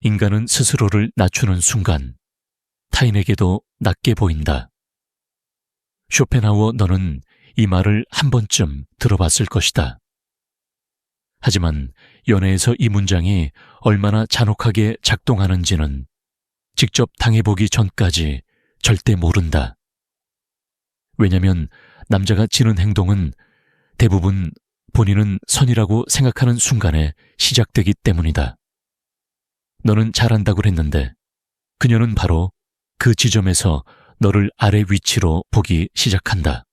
인간은 스스로를 낮추는 순간 타인에게도 낮게 보인다. 쇼펜하우어 너는 이 말을 한 번쯤 들어봤을 것이다. 하지만 연애에서 이 문장이 얼마나 잔혹하게 작동하는지는 직접 당해보기 전까지 절대 모른다. 왜냐면 남자가 지는 행동은 대부분 본인은 선이라고 생각하는 순간에 시작되기 때문이다. 너는 잘한다고 했는데 그녀는 바로 그 지점에서 너를 아래 위치로 보기 시작한다.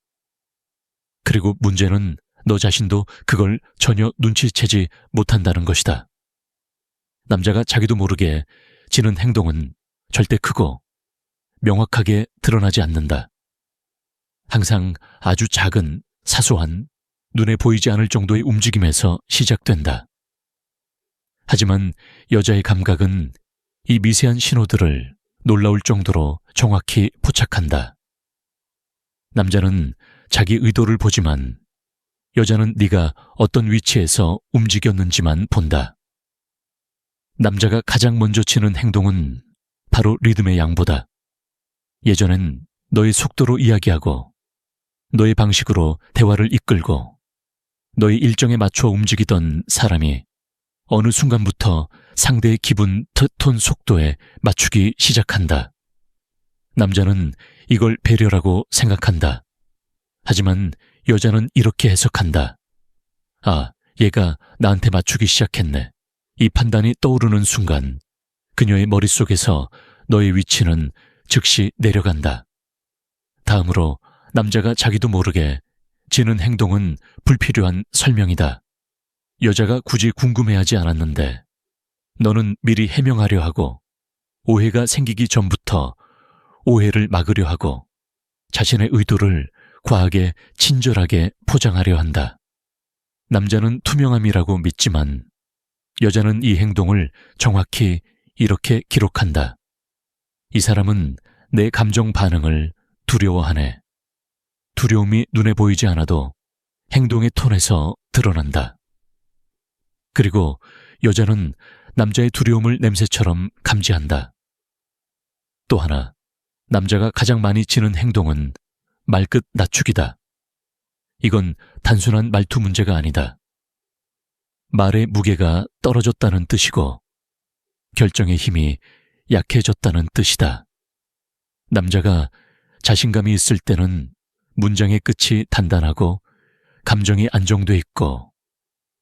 그리고 문제는 너 자신도 그걸 전혀 눈치채지 못한다는 것이다. 남자가 자기도 모르게 지는 행동은 절대 크고 명확하게 드러나지 않는다. 항상 아주 작은, 사소한, 눈에 보이지 않을 정도의 움직임에서 시작된다. 하지만 여자의 감각은 이 미세한 신호들을 놀라울 정도로 정확히 포착한다. 남자는 자기 의도를 보지만 여자는 네가 어떤 위치에서 움직였는지만 본다. 남자가 가장 먼저 치는 행동은 바로 리듬의 양보다. 예전엔 너의 속도로 이야기하고 너의 방식으로 대화를 이끌고 너의 일정에 맞춰 움직이던 사람이 어느 순간부터 상대의 기분, 톤, 속도에 맞추기 시작한다. 남자는 이걸 배려라고 생각한다. 하지만 여자는 이렇게 해석한다. 아, 얘가 나한테 맞추기 시작했네. 이 판단이 떠오르는 순간 그녀의 머릿속에서 너의 위치는 즉시 내려간다. 다음으로 남자가 자기도 모르게 지는 행동은 불필요한 설명이다. 여자가 굳이 궁금해하지 않았는데 너는 미리 해명하려 하고 오해가 생기기 전부터 오해를 막으려 하고 자신의 의도를 과하게 친절하게 포장하려 한다. 남자는 투명함이라고 믿지만 여자는 이 행동을 정확히 이렇게 기록한다. 이 사람은 내 감정 반응을 두려워하네. 두려움이 눈에 보이지 않아도 행동의 톤에서 드러난다. 그리고 여자는 남자의 두려움을 냄새처럼 감지한다. 또 하나, 남자가 가장 많이 지는 행동은 말끝 낮추기다. 이건 단순한 말투 문제가 아니다. 말의 무게가 떨어졌다는 뜻이고 결정의 힘이 약해졌다는 뜻이다. 남자가 자신감이 있을 때는 문장의 끝이 단단하고 감정이 안정돼 있고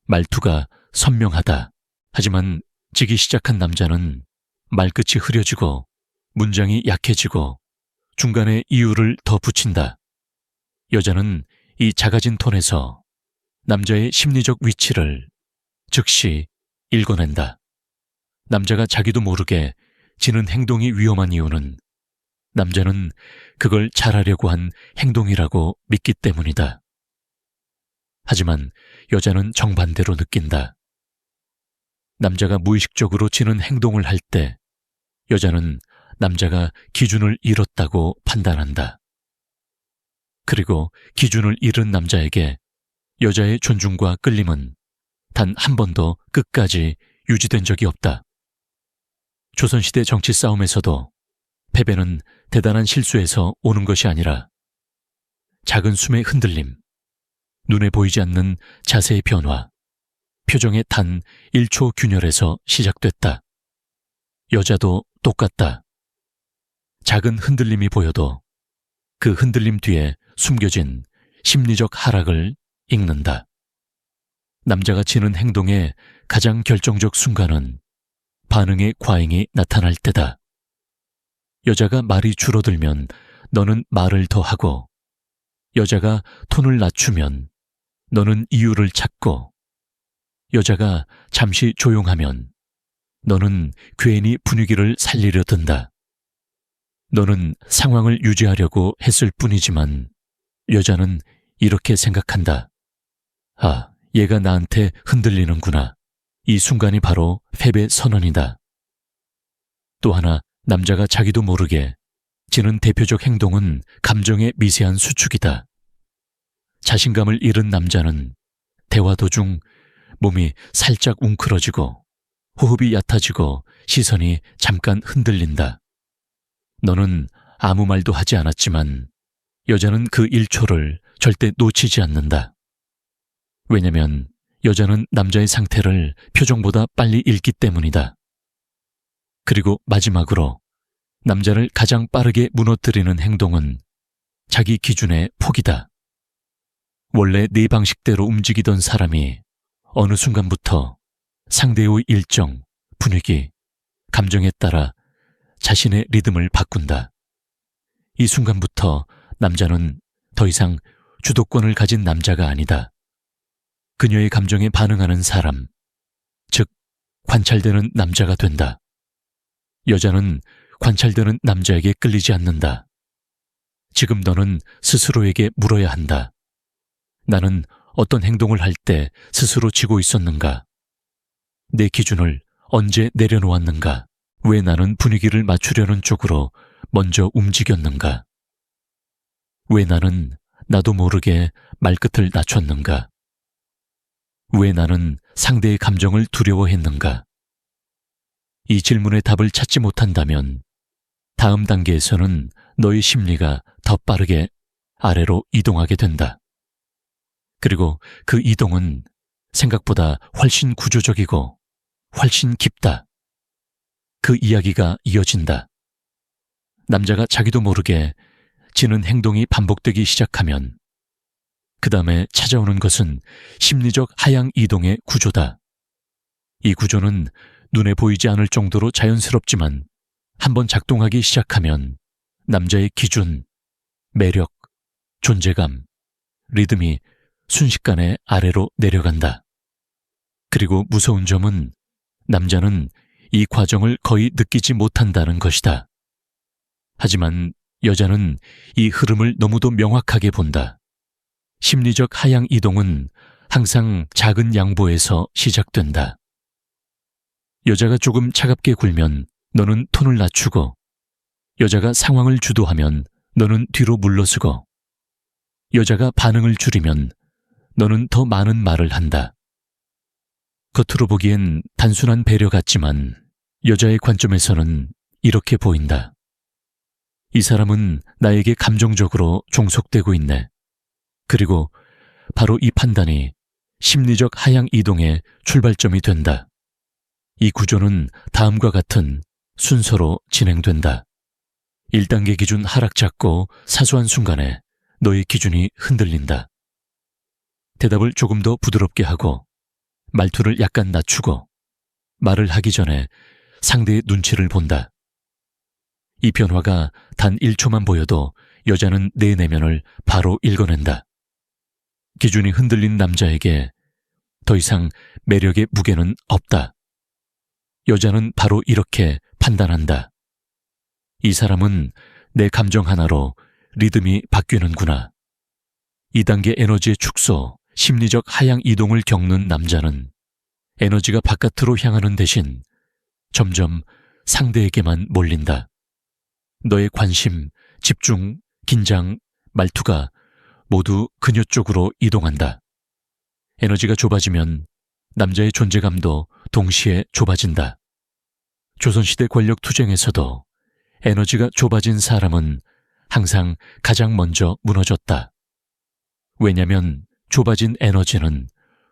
말투가 선명하다. 하지만 지기 시작한 남자는 말끝이 흐려지고 문장이 약해지고 중간에 이유를 더 붙인다. 여자는 이 작아진 톤에서 남자의 심리적 위치를 즉시 읽어낸다. 남자가 자기도 모르게 지는 행동이 위험한 이유는 남자는 그걸 잘하려고 한 행동이라고 믿기 때문이다. 하지만 여자는 정반대로 느낀다. 남자가 무의식적으로 지는 행동을 할 때 여자는 남자가 기준을 잃었다고 판단한다. 그리고 기준을 잃은 남자에게 여자의 존중과 끌림은 단 한 번도 끝까지 유지된 적이 없다. 조선시대 정치 싸움에서도 패배는 대단한 실수에서 오는 것이 아니라 작은 숨의 흔들림, 눈에 보이지 않는 자세의 변화, 표정의 단 1초 균열에서 시작됐다. 여자도 똑같다. 작은 흔들림이 보여도 그 흔들림 뒤에 숨겨진 심리적 하락을 읽는다. 남자가 지는 행동의 가장 결정적 순간은 반응의 과잉이 나타날 때다. 여자가 말이 줄어들면 너는 말을 더 하고, 여자가 톤을 낮추면 너는 이유를 찾고, 여자가 잠시 조용하면 너는 괜히 분위기를 살리려 든다. 너는 상황을 유지하려고 했을 뿐이지만 여자는 이렇게 생각한다. 아, 얘가 나한테 흔들리는구나. 이 순간이 바로 패배 선언이다. 또 하나, 남자가 자기도 모르게 지는 대표적 행동은 감정의 미세한 수축이다. 자신감을 잃은 남자는 대화 도중 몸이 살짝 웅크러지고 호흡이 얕아지고 시선이 잠깐 흔들린다. 너는 아무 말도 하지 않았지만 여자는 그 1초를 절대 놓치지 않는다. 왜냐면 여자는 남자의 상태를 표정보다 빨리 읽기 때문이다. 그리고 마지막으로 남자를 가장 빠르게 무너뜨리는 행동은 자기 기준의 포기다. 원래 네 방식대로 움직이던 사람이 어느 순간부터 상대의 일정, 분위기, 감정에 따라 자신의 리듬을 바꾼다. 이 순간부터 남자는 더 이상 주도권을 가진 남자가 아니다. 그녀의 감정에 반응하는 사람, 즉 관찰되는 남자가 된다. 여자는 관찰되는 남자에게 끌리지 않는다. 지금 너는 스스로에게 물어야 한다. 나는 어떤 행동을 할 때 스스로 지고 있었는가? 내 기준을 언제 내려놓았는가? 왜 나는 분위기를 맞추려는 쪽으로 먼저 움직였는가? 왜 나는 나도 모르게 말끝을 낮췄는가? 왜 나는 상대의 감정을 두려워했는가? 이 질문의 답을 찾지 못한다면 다음 단계에서는 너의 심리가 더 빠르게 아래로 이동하게 된다. 그리고 그 이동은 생각보다 훨씬 구조적이고 훨씬 깊다. 그 이야기가 이어진다. 남자가 자기도 모르게 지는 행동이 반복되기 시작하면 그 다음에 찾아오는 것은 심리적 하향 이동의 구조다. 이 구조는 눈에 보이지 않을 정도로 자연스럽지만 한번 작동하기 시작하면 남자의 기준, 매력, 존재감, 리듬이 순식간에 아래로 내려간다. 그리고 무서운 점은 남자는 이 과정을 거의 느끼지 못한다는 것이다. 하지만 여자는 이 흐름을 너무도 명확하게 본다. 심리적 하향 이동은 항상 작은 양보에서 시작된다. 여자가 조금 차갑게 굴면 너는 톤을 낮추고, 여자가 상황을 주도하면 너는 뒤로 물러서고, 여자가 반응을 줄이면 너는 더 많은 말을 한다. 겉으로 보기엔 단순한 배려 같지만 여자의 관점에서는 이렇게 보인다. 이 사람은 나에게 감정적으로 종속되고 있네. 그리고 바로 이 판단이 심리적 하향 이동의 출발점이 된다. 이 구조는 다음과 같은 순서로 진행된다. 1단계 기준 하락 잡고 사소한 순간에 너의 기준이 흔들린다. 대답을 조금 더 부드럽게 하고 말투를 약간 낮추고 말을 하기 전에 상대의 눈치를 본다. 이 변화가 단 1초만 보여도 여자는 내 내면을 바로 읽어낸다. 기준이 흔들린 남자에게 더 이상 매력의 무게는 없다. 여자는 바로 이렇게 판단한다. 이 사람은 내 감정 하나로 리듬이 바뀌는구나. 2단계 에너지의 축소, 심리적 하향 이동을 겪는 남자는 에너지가 바깥으로 향하는 대신 점점 상대에게만 몰린다. 너의 관심, 집중, 긴장, 말투가 모두 그녀 쪽으로 이동한다. 에너지가 좁아지면 남자의 존재감도 동시에 좁아진다. 조선시대 권력 투쟁에서도 에너지가 좁아진 사람은 항상 가장 먼저 무너졌다. 왜냐면 좁아진 에너지는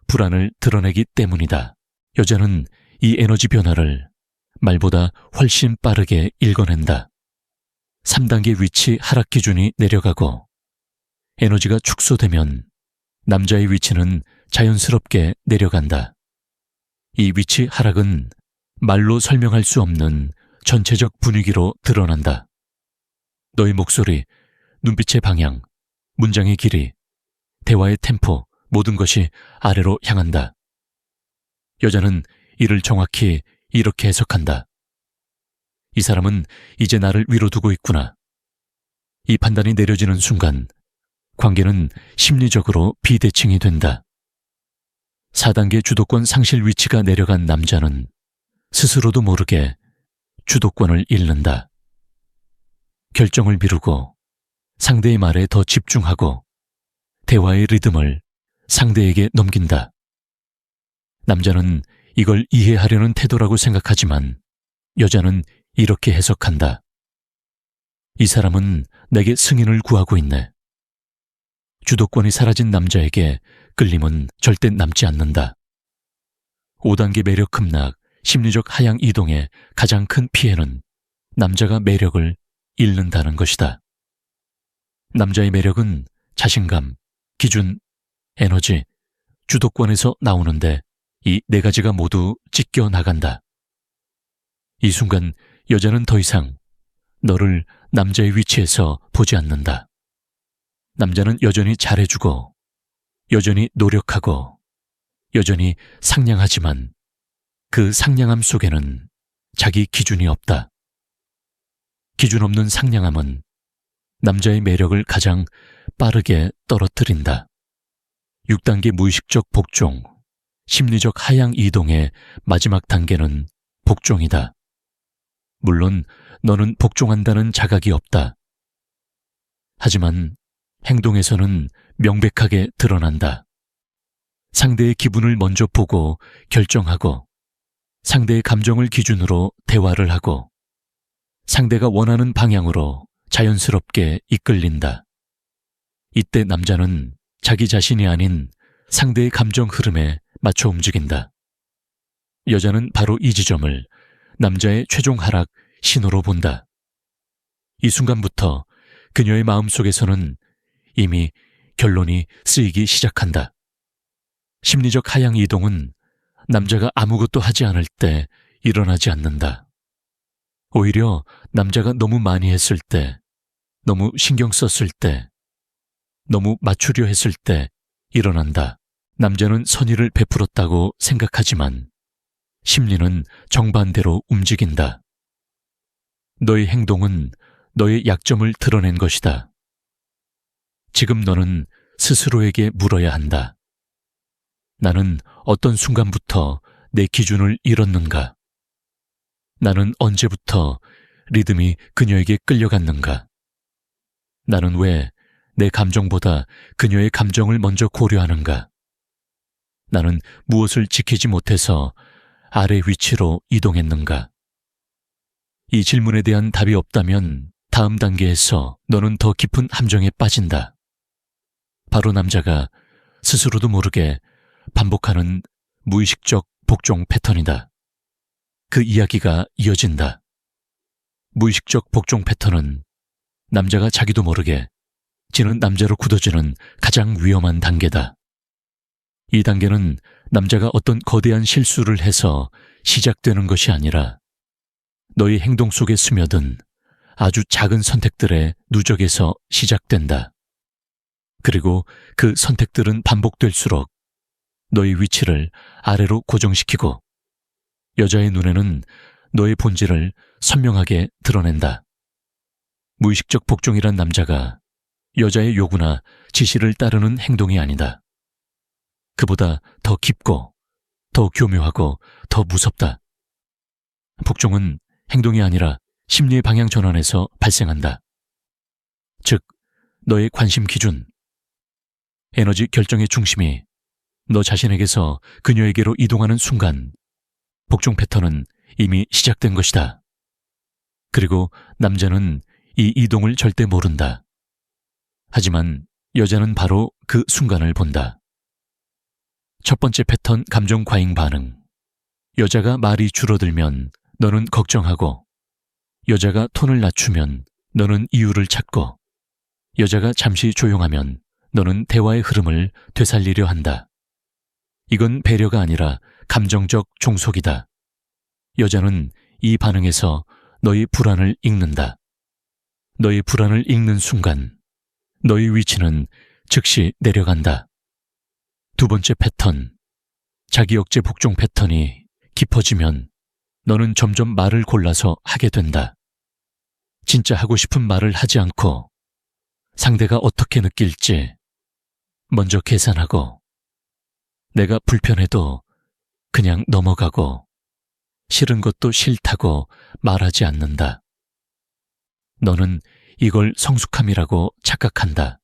불안을 드러내기 때문이다. 여자는 이 에너지 변화를 말보다 훨씬 빠르게 읽어낸다. 3단계 위치 하락 기준이 내려가고 에너지가 축소되면 남자의 위치는 자연스럽게 내려간다. 이 위치 하락은 말로 설명할 수 없는 전체적 분위기로 드러난다. 너의 목소리, 눈빛의 방향, 문장의 길이, 대화의 템포, 모든 것이 아래로 향한다. 여자는 이를 정확히 이렇게 해석한다. 이 사람은 이제 나를 위로 두고 있구나. 이 판단이 내려지는 순간 관계는 심리적으로 비대칭이 된다. 4단계 주도권 상실 위치가 내려간 남자는 스스로도 모르게 주도권을 잃는다. 결정을 미루고 상대의 말에 더 집중하고 대화의 리듬을 상대에게 넘긴다. 남자는 이걸 이해하려는 태도라고 생각하지만 여자는 이렇게 해석한다. 이 사람은 내게 승인을 구하고 있네. 주도권이 사라진 남자에게 끌림은 절대 남지 않는다. 5단계 매력 급락, 심리적 하향 이동의 가장 큰 피해는 남자가 매력을 잃는다는 것이다. 남자의 매력은 자신감, 기준, 에너지, 주도권에서 나오는데 이 네 가지가 모두 찢겨 나간다. 이 순간 여자는 더 이상 너를 남자의 위치에서 보지 않는다. 남자는 여전히 잘해주고, 여전히 노력하고, 여전히 상냥하지만 그 상냥함 속에는 자기 기준이 없다. 기준 없는 상냥함은 남자의 매력을 가장 빠르게 떨어뜨린다. 6단계 무의식적 복종, 심리적 하향 이동의 마지막 단계는 복종이다. 물론 너는 복종한다는 자각이 없다. 하지만 행동에서는 명백하게 드러난다. 상대의 기분을 먼저 보고 결정하고, 상대의 감정을 기준으로 대화를 하고, 상대가 원하는 방향으로 자연스럽게 이끌린다. 이때 남자는 자기 자신이 아닌 상대의 감정 흐름에 맞춰 움직인다. 여자는 바로 이 지점을 남자의 최종 하락 신호로 본다. 이 순간부터 그녀의 마음속에서는 이미 결론이 쓰이기 시작한다. 심리적 하향 이동은 남자가 아무것도 하지 않을 때 일어나지 않는다. 오히려 남자가 너무 많이 했을 때, 너무 신경 썼을 때, 너무 맞추려 했을 때 일어난다. 남자는 선의를 베풀었다고 생각하지만 심리는 정반대로 움직인다. 너의 행동은 너의 약점을 드러낸 것이다. 지금 너는 스스로에게 물어야 한다. 나는 어떤 순간부터 내 기준을 잃었는가? 나는 언제부터 리듬이 그녀에게 끌려갔는가? 나는 왜 내 감정보다 그녀의 감정을 먼저 고려하는가? 나는 무엇을 지키지 못해서 아래 위치로 이동했는가? 이 질문에 대한 답이 없다면 다음 단계에서 너는 더 깊은 함정에 빠진다. 바로 남자가 스스로도 모르게 반복하는 무의식적 복종 패턴이다. 그 이야기가 이어진다. 무의식적 복종 패턴은 남자가 자기도 모르게 지는 남자로 굳어지는 가장 위험한 단계다. 이 단계는 남자가 어떤 거대한 실수를 해서 시작되는 것이 아니라 너의 행동 속에 스며든 아주 작은 선택들의 누적에서 시작된다. 그리고 그 선택들은 반복될수록 너의 위치를 아래로 고정시키고 여자의 눈에는 너의 본질을 선명하게 드러낸다. 무의식적 복종이란 남자가 여자의 요구나 지시를 따르는 행동이 아니다. 그보다 더 깊고, 더 교묘하고, 더 무섭다. 복종은 행동이 아니라 심리의 방향 전환에서 발생한다. 즉, 너의 관심 기준, 에너지 결정의 중심이 너 자신에게서 그녀에게로 이동하는 순간 복종 패턴은 이미 시작된 것이다. 그리고 남자는 이 이동을 절대 모른다. 하지만 여자는 바로 그 순간을 본다. 첫 번째 패턴 감정 과잉 반응. 여자가 말이 줄어들면 너는 걱정하고, 여자가 톤을 낮추면 너는 이유를 찾고, 여자가 잠시 조용하면 너는 대화의 흐름을 되살리려 한다. 이건 배려가 아니라 감정적 종속이다. 여자는 이 반응에서 너의 불안을 읽는다. 너의 불안을 읽는 순간 너의 위치는 즉시 내려간다. 두 번째 패턴, 자기 억제 복종 패턴이 깊어지면 너는 점점 말을 골라서 하게 된다. 진짜 하고 싶은 말을 하지 않고 상대가 어떻게 느낄지 먼저 계산하고, 내가 불편해도 그냥 넘어가고, 싫은 것도 싫다고 말하지 않는다. 너는 이걸 성숙함이라고 착각한다.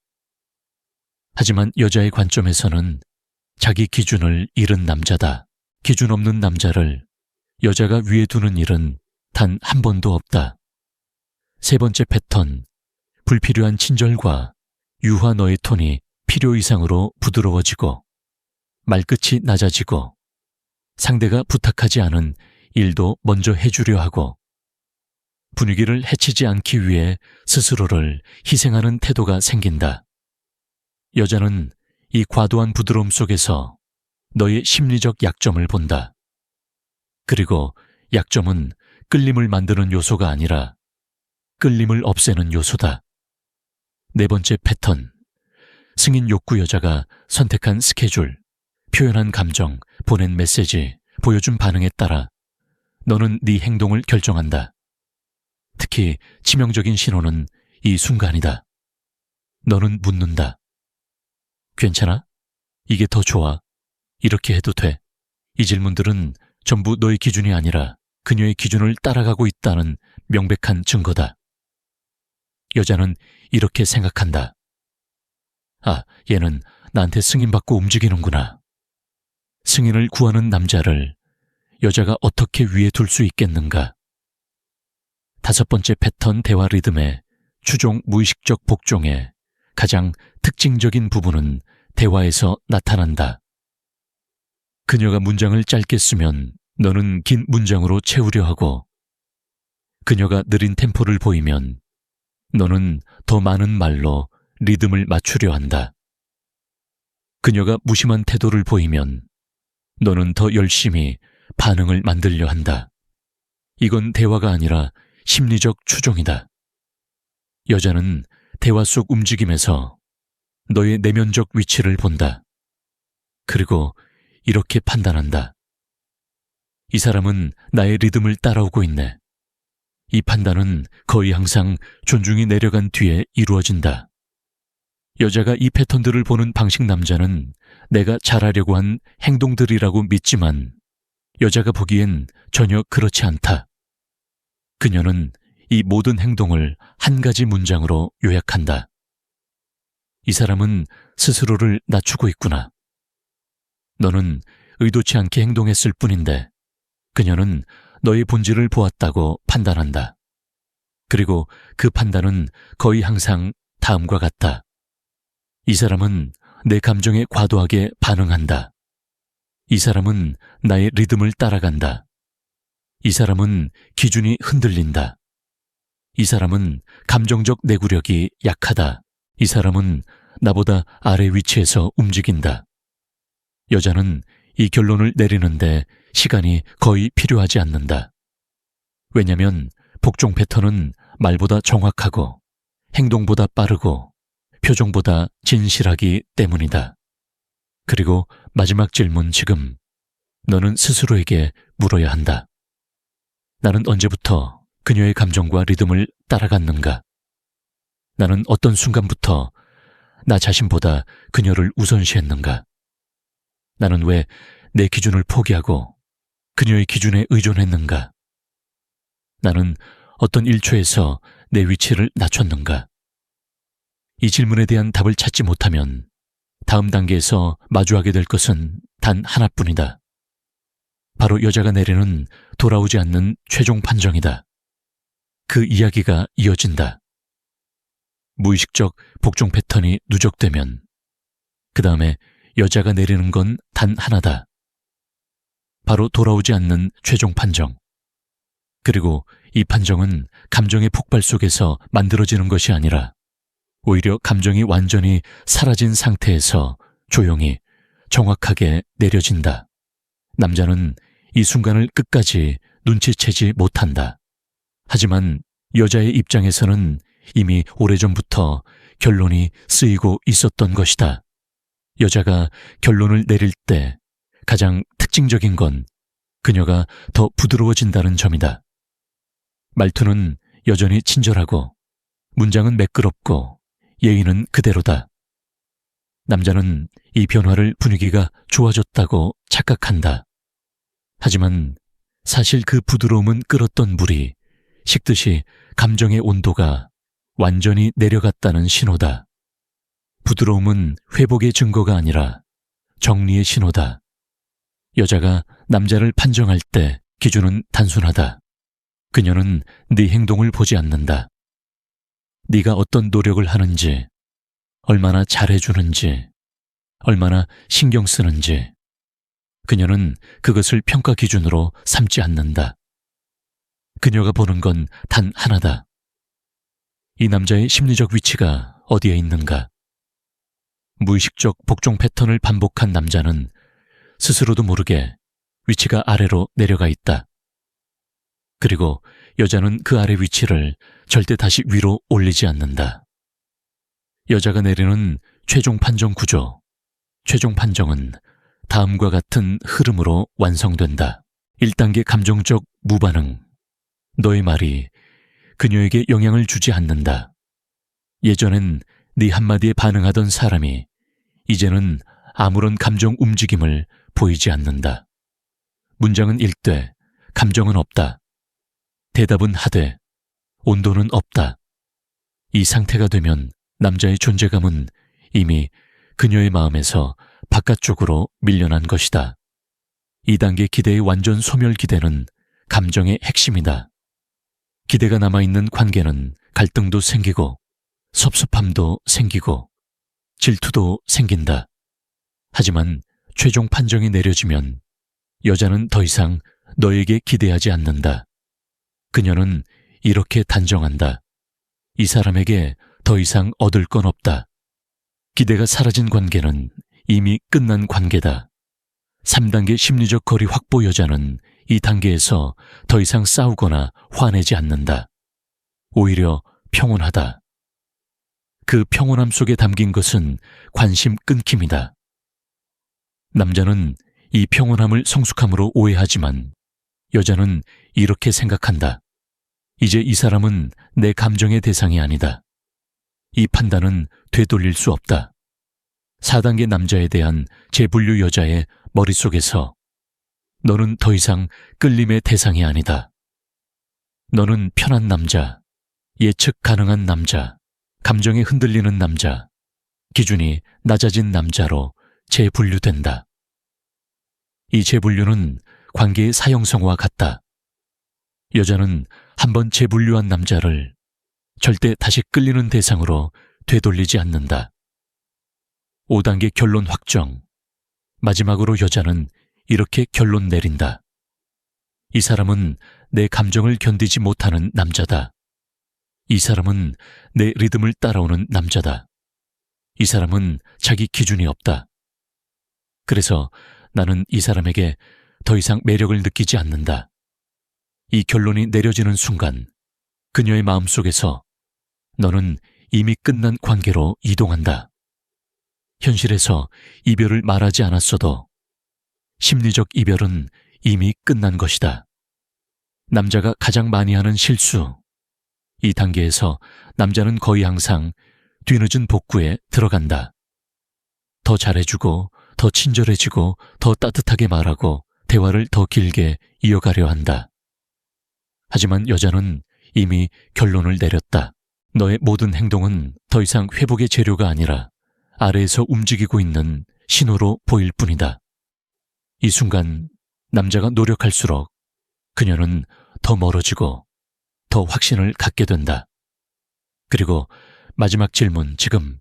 하지만 여자의 관점에서는 자기 기준을 잃은 남자다. 기준 없는 남자를 여자가 위에 두는 일은 단 한 번도 없다. 세 번째 패턴, 불필요한 친절과 유화 너의 톤이 필요 이상으로 부드러워지고 말끝이 낮아지고 상대가 부탁하지 않은 일도 먼저 해주려 하고 분위기를 해치지 않기 위해 스스로를 희생하는 태도가 생긴다. 여자는 이 과도한 부드러움 속에서 너의 심리적 약점을 본다. 그리고 약점은 끌림을 만드는 요소가 아니라 끌림을 없애는 요소다. 네 번째 패턴, 승인 욕구 여자가 선택한 스케줄, 표현한 감정, 보낸 메시지, 보여준 반응에 따라 너는 네 행동을 결정한다. 특히 치명적인 신호는 이 순간이다. 너는 묻는다. 괜찮아? 이게 더 좋아? 이렇게 해도 돼? 이 질문들은 전부 너의 기준이 아니라 그녀의 기준을 따라가고 있다는 명백한 증거다. 여자는 이렇게 생각한다. 아, 얘는 나한테 승인받고 움직이는구나. 승인을 구하는 남자를 여자가 어떻게 위에 둘 수 있겠는가? 다섯 번째 패턴 대화 리듬의 추종 무의식적 복종의 가장 특징적인 부분은 대화에서 나타난다. 그녀가 문장을 짧게 쓰면 너는 긴 문장으로 채우려 하고, 그녀가 느린 템포를 보이면 너는 더 많은 말로 리듬을 맞추려 한다. 그녀가 무심한 태도를 보이면 너는 더 열심히 반응을 만들려 한다. 이건 대화가 아니라 심리적 추종이다. 여자는 대화 속 움직임에서 너의 내면적 위치를 본다. 그리고 이렇게 판단한다. 이 사람은 나의 리듬을 따라오고 있네. 이 판단은 거의 항상 존중이 내려간 뒤에 이루어진다. 여자가 이 패턴들을 보는 방식 남자는 내가 잘하려고 한 행동들이라고 믿지만 여자가 보기엔 전혀 그렇지 않다. 그녀는 이 모든 행동을 한 가지 문장으로 요약한다. 이 사람은 스스로를 낮추고 있구나. 너는 의도치 않게 행동했을 뿐인데 그녀는 너의 본질을 보았다고 판단한다. 그리고 그 판단은 거의 항상 다음과 같다. 이 사람은 내 감정에 과도하게 반응한다. 이 사람은 나의 리듬을 따라간다. 이 사람은 기준이 흔들린다. 이 사람은 감정적 내구력이 약하다. 이 사람은 나보다 아래 위치에서 움직인다. 여자는 이 결론을 내리는데 시간이 거의 필요하지 않는다. 왜냐면 복종 패턴은 말보다 정확하고 행동보다 빠르고 표정보다 진실하기 때문이다. 그리고 마지막 질문 지금 너는 스스로에게 물어야 한다. 나는 언제부터 그녀의 감정과 리듬을 따라갔는가? 나는 어떤 순간부터 나 자신보다 그녀를 우선시했는가? 나는 왜 내 기준을 포기하고 그녀의 기준에 의존했는가? 나는 어떤 일초에서 내 위치를 낮췄는가? 이 질문에 대한 답을 찾지 못하면 다음 단계에서 마주하게 될 것은 단 하나뿐이다. 바로 여자가 내리는 돌아오지 않는 최종 판정이다. 그 이야기가 이어진다. 무의식적 복종 패턴이 누적되면 그 다음에 여자가 내리는 건 단 하나다. 바로 돌아오지 않는 최종 판정. 그리고 이 판정은 감정의 폭발 속에서 만들어지는 것이 아니라 오히려 감정이 완전히 사라진 상태에서 조용히 정확하게 내려진다. 남자는 이 순간을 끝까지 눈치채지 못한다. 하지만 여자의 입장에서는 이미 오래전부터 결론이 쓰이고 있었던 것이다. 여자가 결론을 내릴 때 가장 특징적인 건 그녀가 더 부드러워진다는 점이다. 말투는 여전히 친절하고 문장은 매끄럽고 예의는 그대로다. 남자는 이 변화를 분위기가 좋아졌다고 착각한다. 하지만 사실 그 부드러움은 끓었던 물이 식듯이 감정의 온도가 완전히 내려갔다는 신호다. 부드러움은 회복의 증거가 아니라 정리의 신호다. 여자가 남자를 판정할 때 기준은 단순하다. 그녀는 네 행동을 보지 않는다. 네가 어떤 노력을 하는지, 얼마나 잘해주는지, 얼마나 신경 쓰는지, 그녀는 그것을 평가 기준으로 삼지 않는다. 그녀가 보는 건 단 하나다. 이 남자의 심리적 위치가 어디에 있는가? 무의식적 복종 패턴을 반복한 남자는 스스로도 모르게 위치가 아래로 내려가 있다. 그리고 여자는 그 아래 위치를 절대 다시 위로 올리지 않는다. 여자가 내리는 최종 판정 구조, 최종 판정은 다음과 같은 흐름으로 완성된다. 1단계 감정적 무반응. 너의 말이 그녀에게 영향을 주지 않는다. 예전엔 네 한마디에 반응하던 사람이 이제는 아무런 감정 움직임을 보이지 않는다. 문장은 읽되 감정은 없다. 대답은 하되 온도는 없다. 이 상태가 되면 남자의 존재감은 이미 그녀의 마음에서 바깥쪽으로 밀려난 것이다. 2단계 기대의 완전 소멸. 기대는 감정의 핵심이다. 기대가 남아있는 관계는 갈등도 생기고 섭섭함도 생기고 질투도 생긴다. 하지만 최종 판정이 내려지면 여자는 더 이상 너에게 기대하지 않는다. 그녀는 이렇게 단정한다. 이 사람에게 더 이상 얻을 건 없다. 기대가 사라진 관계는 이미 끝난 관계다. 3단계 심리적 거리 확보. 여자는 이 단계에서 더 이상 싸우거나 화내지 않는다. 오히려 평온하다. 그 평온함 속에 담긴 것은 관심 끊김이다. 남자는 이 평온함을 성숙함으로 오해하지만 여자는 이렇게 생각한다. 이제 이 사람은 내 감정의 대상이 아니다. 이 판단은 되돌릴 수 없다. 4단계 남자에 대한 재분류. 여자의 머릿속에서 너는 더 이상 끌림의 대상이 아니다. 너는 편한 남자, 예측 가능한 남자, 감정에 흔들리는 남자, 기준이 낮아진 남자로 재분류된다. 이 재분류는 관계의 사형성과 같다. 여자는 한번 재분류한 남자를 절대 다시 끌리는 대상으로 되돌리지 않는다. 5단계 결론 확정. 마지막으로 여자는 이렇게 결론 내린다. 이 사람은 내 감정을 견디지 못하는 남자다. 이 사람은 내 리듬을 따라오는 남자다. 이 사람은 자기 기준이 없다. 그래서 나는 이 사람에게 더 이상 매력을 느끼지 않는다. 이 결론이 내려지는 순간 그녀의 마음속에서 너는 이미 끝난 관계로 이동한다. 현실에서 이별을 말하지 않았어도 심리적 이별은 이미 끝난 것이다. 남자가 가장 많이 하는 실수. 이 단계에서 남자는 거의 항상 뒤늦은 복구에 들어간다. 더 잘해주고, 더 친절해지고, 더 따뜻하게 말하고, 대화를 더 길게 이어가려 한다. 하지만 여자는 이미 결론을 내렸다. 너의 모든 행동은 더 이상 회복의 재료가 아니라 아래에서 움직이고 있는 신호로 보일 뿐이다. 이 순간 남자가 노력할수록 그녀는 더 멀어지고 더 확신을 갖게 된다. 그리고 마지막 질문, 지금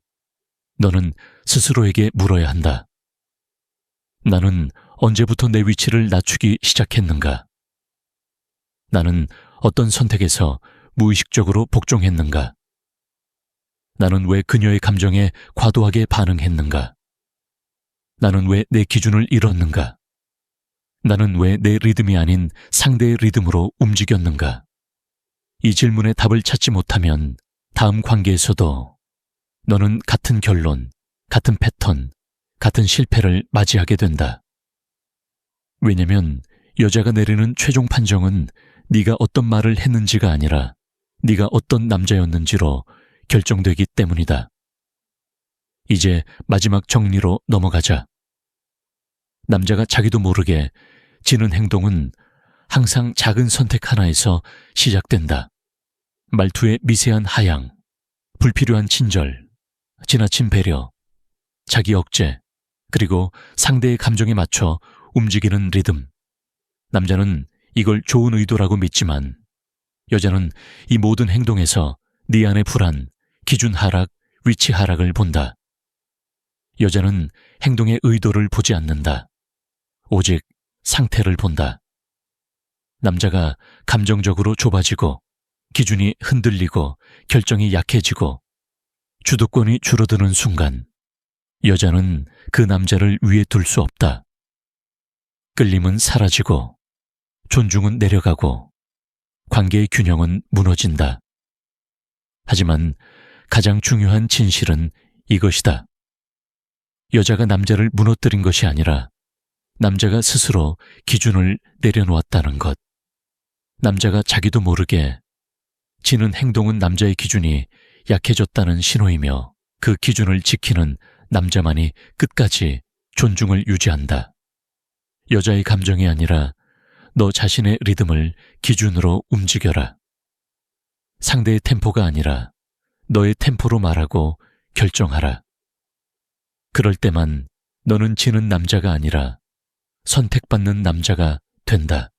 너는 스스로에게 물어야 한다. 나는 언제부터 내 위치를 낮추기 시작했는가? 나는 어떤 선택에서 무의식적으로 복종했는가? 나는 왜 그녀의 감정에 과도하게 반응했는가? 나는 왜 내 기준을 잃었는가? 나는 왜 내 리듬이 아닌 상대의 리듬으로 움직였는가? 이 질문에 답을 찾지 못하면 다음 관계에서도 너는 같은 결론, 같은 패턴, 같은 실패를 맞이하게 된다. 왜냐면 여자가 내리는 최종 판정은 네가 어떤 말을 했는지가 아니라 네가 어떤 남자였는지로 결정되기 때문이다. 이제 마지막 정리로 넘어가자. 남자가 자기도 모르게 지는 행동은 항상 작은 선택 하나에서 시작된다. 말투의 미세한 하향, 불필요한 친절, 지나친 배려, 자기 억제, 그리고 상대의 감정에 맞춰 움직이는 리듬. 남자는 이걸 좋은 의도라고 믿지만 여자는 이 모든 행동에서 네 안의 불안, 기준 하락, 위치 하락을 본다. 여자는 행동의 의도를 보지 않는다. 오직 상태를 본다. 남자가 감정적으로 좁아지고 기준이 흔들리고 결정이 약해지고 주도권이 줄어드는 순간 여자는 그 남자를 위에 둘 수 없다. 끌림은 사라지고 존중은 내려가고 관계의 균형은 무너진다. 하지만 가장 중요한 진실은 이것이다. 여자가 남자를 무너뜨린 것이 아니라 남자가 스스로 기준을 내려놓았다는 것. 남자가 자기도 모르게 지는 행동은 남자의 기준이 약해졌다는 신호이며 그 기준을 지키는 남자만이 끝까지 존중을 유지한다. 여자의 감정이 아니라 너 자신의 리듬을 기준으로 움직여라. 상대의 템포가 아니라 너의 템포로 말하고 결정하라. 그럴 때만 너는 지는 남자가 아니라 선택받는 남자가 된다.